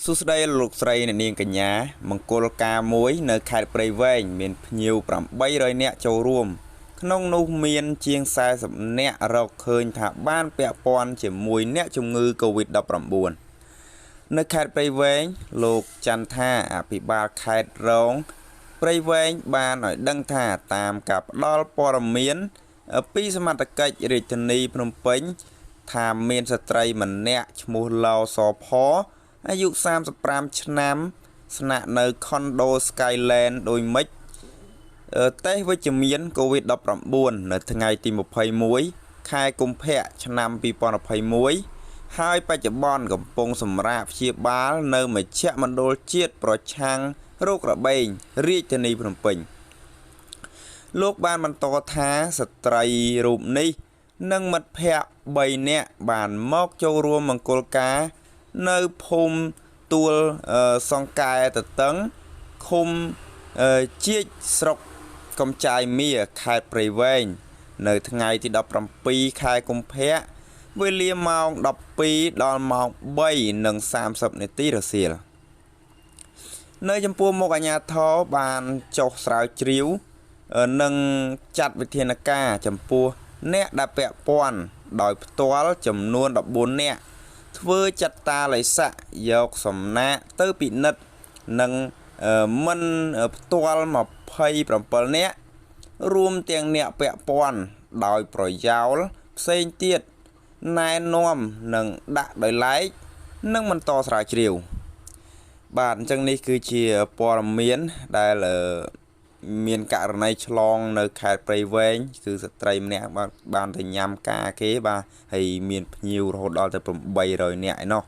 សួស្តីលោកស្រីអ្នកនាងកញ្ញាមង្គលការមួយនៅខេត្តព្រៃវែងមានភ្ញៀវ800នាក់ចូលរួមក្នុងនោះមានជាង40នាក់រកឃើញថាបានពាក់ព័ន្ធជាមួយអ្នកជំងឺ COVID-19 នៅខេត្តព្រៃវែងលោកច័ន្ទថាអភិបាលខេត្តរងព្រៃវែងបានឲ្យដឹងថាតាមការផ្ដល់ព័ត៌មានពីសមត្ថកិច្ចរាជធានីភ្នំពេញថាមានស្ត្រីម្នាក់ឈ្មោះឡៅសផអាយុ35ឆ្នាំស្នាក់នៅខុនដូ Skyland ដោយមិចតេស្តវិជ្ជមាន COVID-19 នៅថ្ងៃទី21ខែកុម្ភៈឆ្នាំ2021ហើយបច្ចុប្បន្នកំពុងសម្រាកព្យាបាលនៅមជ្ឈមណ្ឌលជាតិប្រឆាំងរោគរបេងរាជធានីភ្នំពេញលោកបានបន្តថាស្ត្រីរូបនេះនិងមិត្តភ័ក្តិ3នាក់បានមកចូលរួមមង្គលការនៅភូមិទួលសង្កែតតឹងឃុំជាចស្រុកកំចាយមៀខេត្តព្រៃវែងនៅថ្ងៃទី17ខែកុម្ភៈវេលាម៉ោង12ដល់ម៉ោង3:30នាទីរសៀលនៅចំពោះមុខអាជ្ញាធរបានចុះស្រាវជ្រាវនិងចាត់វិធានការចំពោះអ្នកដែលពាក់ព័ន្ធដោយផ្ទាល់ចំនួន14នាក់ធ្វើចាត់តាល័យស័កយកសំណាកទៅពិនិត្យនិងមិនផ្ទាល់27នាក់រួមទាំងអ្នកពាក់ព័ន្ធដោយប្រយោលផ្សេងទៀតណែនាំនិងដាក់ដោយឡែកនិងបន្តស្រាវជ្រាវបាទអញ្ចឹងនេះគឺជាព័ត៌មានដែលមានករណីឆ្លងនៅខេត្តព្រៃវែងគឺស្ត្រីម្នាក់បានទៅញ៉ាំការគេបាទហើយមានភ្ញៀវរហូតដល់ទៅ800នាក់ឯណោះ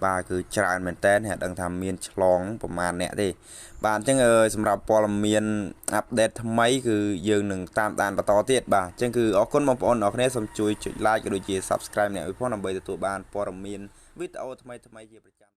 បាទគឺច្រើនមែនតើអ្នកដឹងថាមានឆ្លងប្រមាណអ្នកទេបាទអញ្ចឹងសម្រាប់ព័ត៌មានអាប់ដេតថ្មីគឺយើងនឹងតាមដានបន្តទៀតបាទអញ្ចឹងគឺអរគុណបងប្អូនអរគ្នាសូមជួយចុច like ក៏ដូចជា subscribe អ្នកឲ្យផងដើម្បីទទួលបានព័ត៌មានវីដេអូថ្មីៗជាប្រចាំ